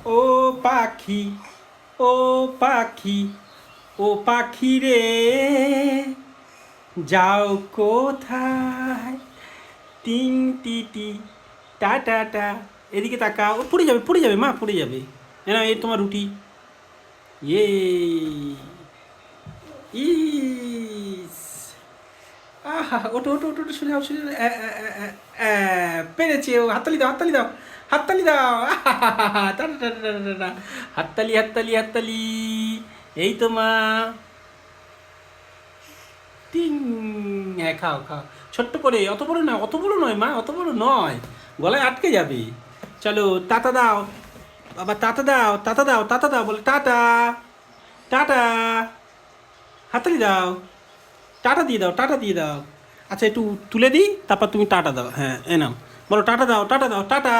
ও পাখি, ও পাখি, ও পাখি রে যাও কোথায়? টিং টি টা টা টা। এদিকে তাকাও, ও পড়ে যাবে মা, পড়ে যাবে। না এই তোমার রুটি। ইয়ে, ইস, আহা, ওটো ওটো ওটো ওটো, সোজা হও, সোজা হও। পেরেছে ও, হাততালি দাও, হাততালি দাও, হাততালি দাও। আহাহাহা, টা টা টা টা টা টা। হাততালি হাততালি হাততালি। এই তো মা। টিং। হ্যাঁ খাও খাও, ছোট্ট করে, অত বড় না, অত বড় নয় মা, অত বড় নয়, গলায় আটকে যাবে। চলো টাটা দাও, বাবা টাটা দাও, টাটা দাও, টাটা দাও, বলে টাটা, টাটা, হাততালি দাও, টাটা দিয়ে দাও, টাটা দিয়ে দাও। আচ্ছা একটু তুলে দিই, তারপর তুমি টাটা দাও, হ্যাঁ এ নাও, বলো টাটা দাও, টাটা দাও, টাটা।